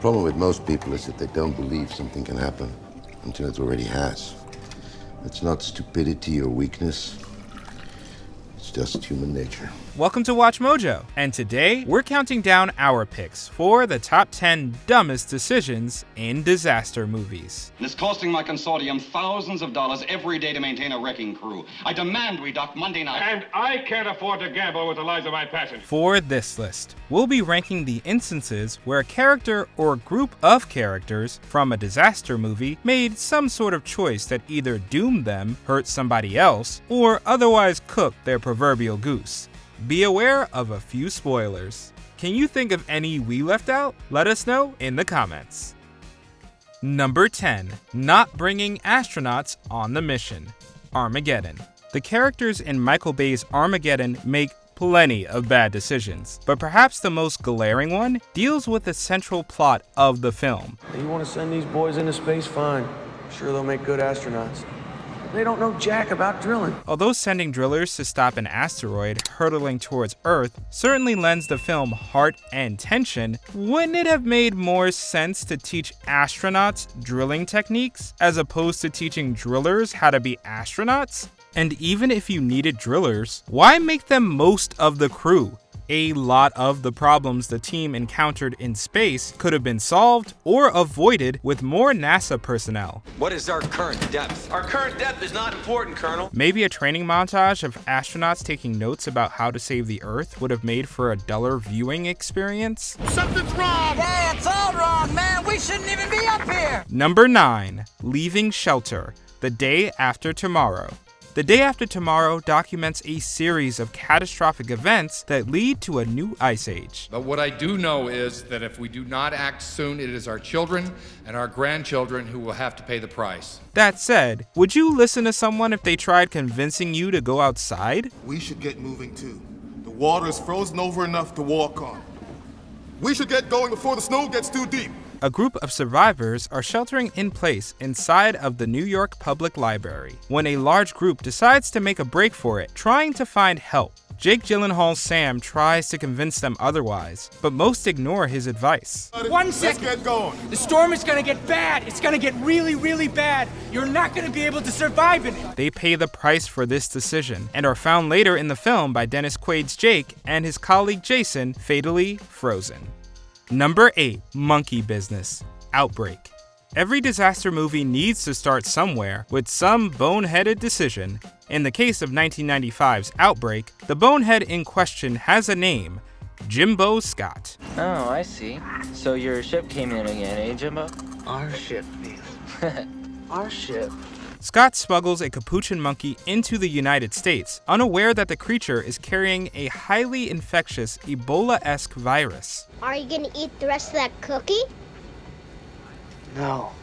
problem with most people is that they don't believe something can happen until it already has. It's not stupidity or weakness. It's just human nature. Welcome to Watch Mojo, and today we're counting down our picks for the top 10 dumbest decisions in disaster movies. It's costing my consortium thousands of dollars every day to maintain a wrecking crew. I demand we dock Monday night. And I can't afford to gamble with the lives of my passengers. For this list, we'll be ranking the instances where a character or group of characters from a disaster movie made some sort of choice that either doomed them, hurt somebody else, or otherwise cooked their proverbial goose. Be aware of a few spoilers. Can you think of any we left out? Let us know in the comments. Number 10. Not bringing astronauts on the mission. Armageddon. The characters in Michael Bay's Armageddon make plenty of bad decisions, but perhaps the most glaring one deals with the central plot of the film. You want to send these boys into space? Fine. I'm sure they'll make good astronauts. They don't know jack about drilling. Although sending drillers to stop an asteroid hurtling towards Earth certainly lends the film heart and tension, wouldn't it have made more sense to teach astronauts drilling techniques as opposed to teaching drillers how to be astronauts? And even if you needed drillers, why make them most of the crew? A lot of the problems the team encountered in space could have been solved or avoided with more NASA personnel. What is our current depth? Our current depth is not important, Colonel. Maybe a training montage of astronauts taking notes about how to save the Earth would have made for a duller viewing experience. Something's wrong! Yeah, it's all wrong, man. We shouldn't even be up here. Number 9. Leaving shelter. The Day After Tomorrow. The Day After Tomorrow documents a series of catastrophic events that lead to a new ice age. But what I do know is that if we do not act soon, it is our children and our grandchildren who will have to pay the price. That said, would you listen to someone if they tried convincing you to go outside? We should get moving too. The water is frozen over enough to walk on. We should get going before the snow gets too deep. A group of survivors are sheltering in place inside of the New York Public Library when a large group decides to make a break for it, trying to find help. Jake Gyllenhaal's Sam tries to convince them otherwise, but most ignore his advice. 1 second. Let's get going. The storm is gonna get bad. It's gonna get really, really bad. You're not gonna be able to survive in it. They pay the price for this decision and are found later in the film by Dennis Quaid's Jake and his colleague Jason fatally frozen. Number 8. Monkey Business. Outbreak. Every disaster movie needs to start somewhere with some boneheaded decision. In the case of 1995's Outbreak, the bonehead in question has a name, Jimbo Scott. Oh, I see. So your ship came in again, eh, Jimbo? Our ship, Neil. Our ship. Scott smuggles a capuchin monkey into the United States, unaware that the creature is carrying a highly infectious Ebola-esque virus. Are you gonna eat the rest of that cookie? No.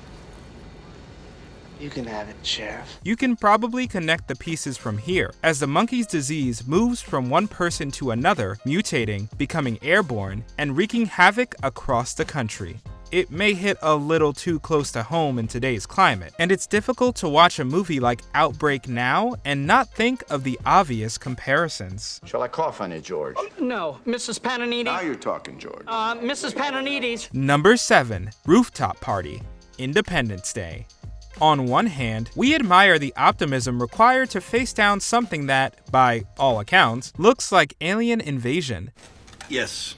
You can have it, Sheriff. You can probably connect the pieces from here, as the monkey's disease moves from one person to another, mutating, becoming airborne, and wreaking havoc across the country. It may hit a little too close to home in today's climate, and it's difficult to watch a movie like Outbreak now and not think of the obvious comparisons. Shall I cough on you, George? No, Mrs. Pananides. Now you're talking, George. Mrs. Pananides. Number 7. Rooftop Party. Independence Day. On one hand, we admire the optimism required to face down something that, by all accounts, looks like alien invasion. Yes.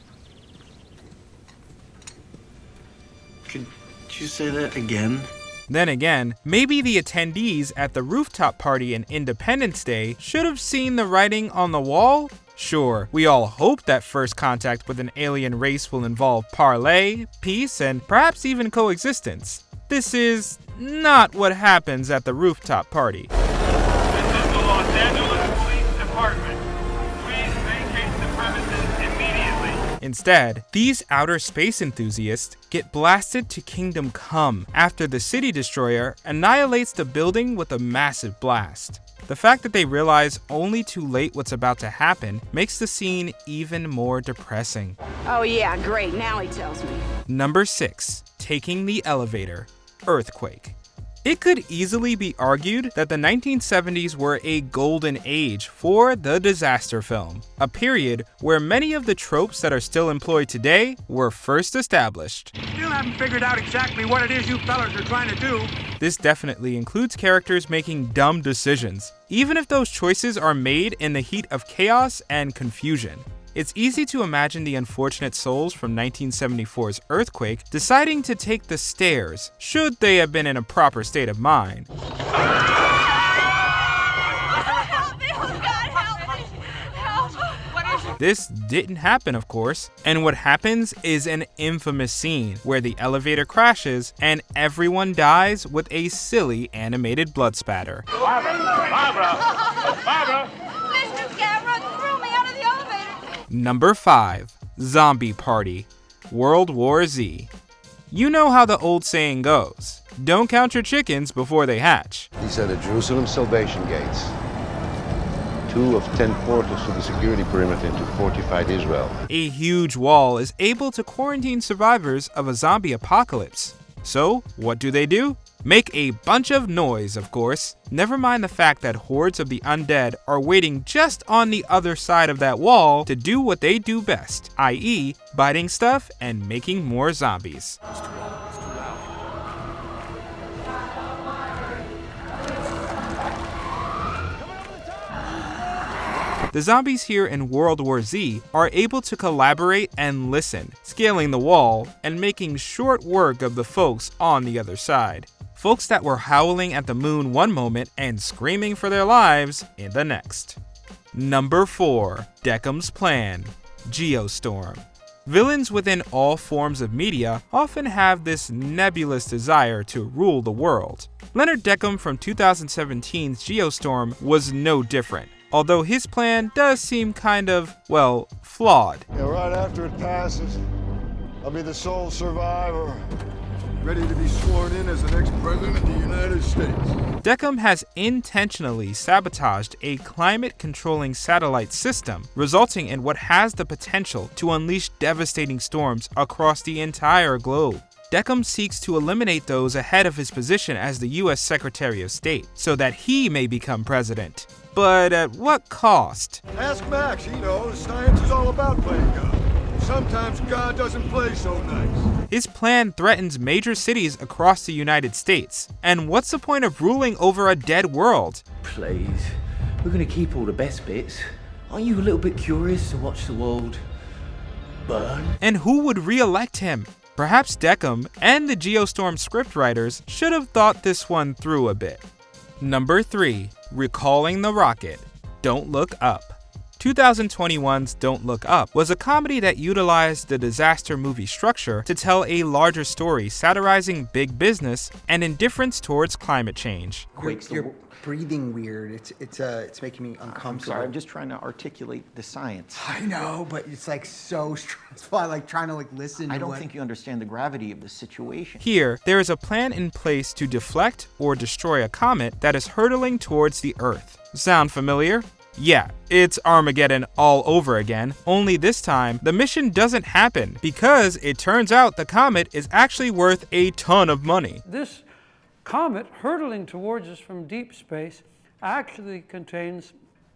Could you say that again? Then again, maybe the attendees at the rooftop party in Independence Day should have seen the writing on the wall. Sure, we all hope that first contact with an alien race will involve parley, peace, and perhaps even coexistence. This is not what happens at the rooftop party. This is the Los Angeles Police Department. Please vacate the premises immediately. Instead, these outer space enthusiasts get blasted to Kingdom Come after the city destroyer annihilates the building with a massive blast. The fact that they realize only too late what's about to happen makes the scene even more depressing. Oh yeah, great, now he tells me. Number 6. Taking the elevator. Earthquake. It could easily be argued that the 1970s were a golden age for the disaster film, a period where many of the tropes that are still employed today were first established. Still haven't figured out exactly what it is you fellas are trying to do. This definitely includes characters making dumb decisions, even if those choices are made in the heat of chaos and confusion. It's easy to imagine the unfortunate souls from 1974's earthquake deciding to take the stairs, should they have been in a proper state of mind. This didn't happen, of course, and what happens is an infamous scene where the elevator crashes and everyone dies with a silly animated blood spatter. Barbara! Mr. Cameron threw me out of the elevator. Number 5. Zombie Party. World War Z. You know how the old saying goes, don't count your chickens before they hatch. These are the Jerusalem Salvation Gates. 2 of 10 portals to the security perimeter into fortified Israel. A huge wall is able to quarantine survivors of a zombie apocalypse. So, what do? Make a bunch of noise, of course. Never mind the fact that hordes of the undead are waiting just on the other side of that wall to do what they do best, i.e., biting stuff and making more zombies. The zombies here in World War Z are able to collaborate and listen, scaling the wall and making short work of the folks on the other side. Folks that were howling at the moon one moment and screaming for their lives in the next. Number 4. Deckham's Plan. Geostorm. Villains within all forms of media often have this nebulous desire to rule the world. Leonard Deckham from 2017's Geostorm was no different, although his plan does seem kind of, well, flawed. Yeah, right after it passes, I'll be the sole survivor, ready to be sworn in as the next president of the United States. Deckham has intentionally sabotaged a climate-controlling satellite system, resulting in what has the potential to unleash devastating storms across the entire globe. Deckham seeks to eliminate those ahead of his position as the US Secretary of State, so that he may become president. But at what cost? Ask Max, he knows. Science is all about playing God. Sometimes God doesn't play so nice. His plan threatens major cities across the United States. And what's the point of ruling over a dead world? Please, we're gonna keep all the best bits. Aren't you a little bit curious to watch the world burn? And who would re-elect him? Perhaps Deckham and the Geostorm scriptwriters should have thought this one through a bit. Number 3. Recalling the Rocket. Don't Look Up. 2021's Don't Look Up was a comedy that utilized the disaster movie structure to tell a larger story satirizing big business and indifference towards climate change. You're breathing weird. It's making me uncomfortable. I'm sorry, I'm just trying to articulate the science. I know, but it's like so stressful. I like trying to listen to I don't think you understand the gravity of the situation. Here, there is a plan in place to deflect or destroy a comet that is hurtling towards the Earth. Sound familiar? Yeah, it's Armageddon all over again, only this time the mission doesn't happen because it turns out the comet is actually worth a ton of money. This comet hurtling towards us from deep space actually contains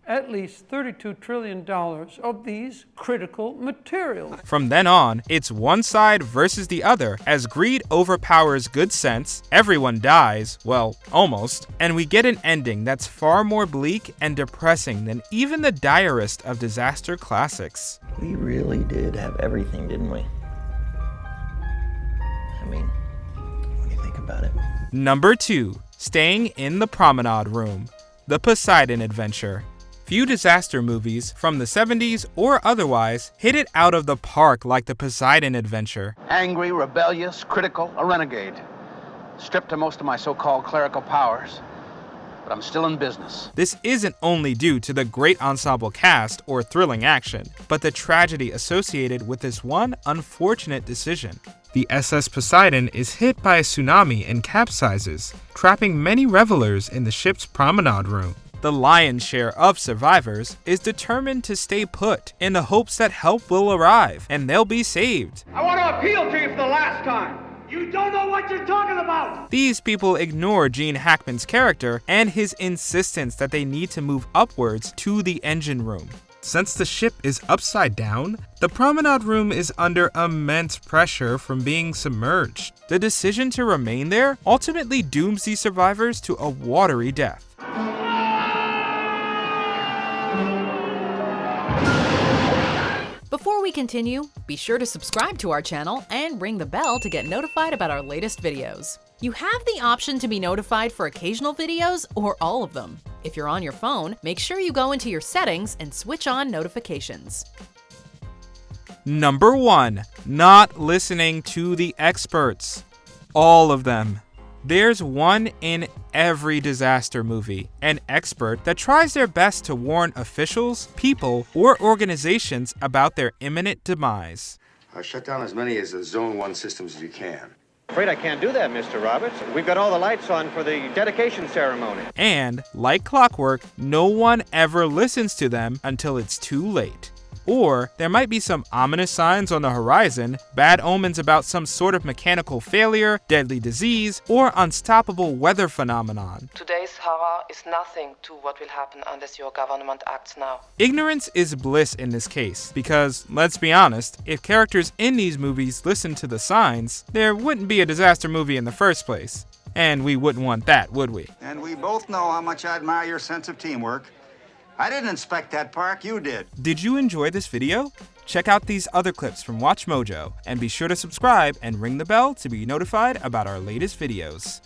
at least $32 trillion of these critical materials. From then on, it's one side versus the other as greed overpowers good sense, everyone dies, well, almost, and we get an ending that's far more bleak and depressing than even the direst of disaster classics. We really did have everything, didn't we? I mean, when you think about it. Number 2. Staying in the Promenade Room. The Poseidon Adventure. Few disaster movies, from the 70s or otherwise, hit it out of the park like The Poseidon Adventure. Angry, rebellious, critical, a renegade. Stripped of most of my so-called clerical powers, but I'm still in business. This isn't only due to the great ensemble cast or thrilling action, but the tragedy associated with this one unfortunate decision. The SS Poseidon is hit by a tsunami and capsizes, trapping many revelers in the ship's promenade room. The lion's share of survivors is determined to stay put in the hopes that help will arrive and they'll be saved. I want to appeal to you for the last time. You don't know what you're talking about! These people ignore Gene Hackman's character and his insistence that they need to move upwards to the engine room. Since the ship is upside down, the promenade room is under immense pressure from being submerged. The decision to remain there ultimately dooms these survivors to a watery death. Before we continue, be sure to subscribe to our channel and ring the bell to get notified about our latest videos. You have the option to be notified for occasional videos or all of them. If you're on your phone, make sure you go into your settings and switch on notifications. Number 1. Not listening to the experts. All of them. There's one in every disaster movie, an expert that tries their best to warn officials, people, or organizations about their imminent demise. Shut down as many as the Zone 1 systems as you can. Afraid I can't do that, Mr. Roberts. We've got all the lights on for the dedication ceremony. And, like clockwork, no one ever listens to them until it's too late. Or there might be some ominous signs on the horizon, bad omens about some sort of mechanical failure, deadly disease, or unstoppable weather phenomenon. Today's horror is nothing to what will happen unless your government acts now. Ignorance is bliss in this case, because, let's be honest, if characters in these movies listened to the signs, there wouldn't be a disaster movie in the first place. And we wouldn't want that, would we? And we both know how much I admire your sense of teamwork. I didn't inspect that park, you did. Did you enjoy this video? Check out these other clips from WatchMojo, and be sure to subscribe and ring the bell to be notified about our latest videos.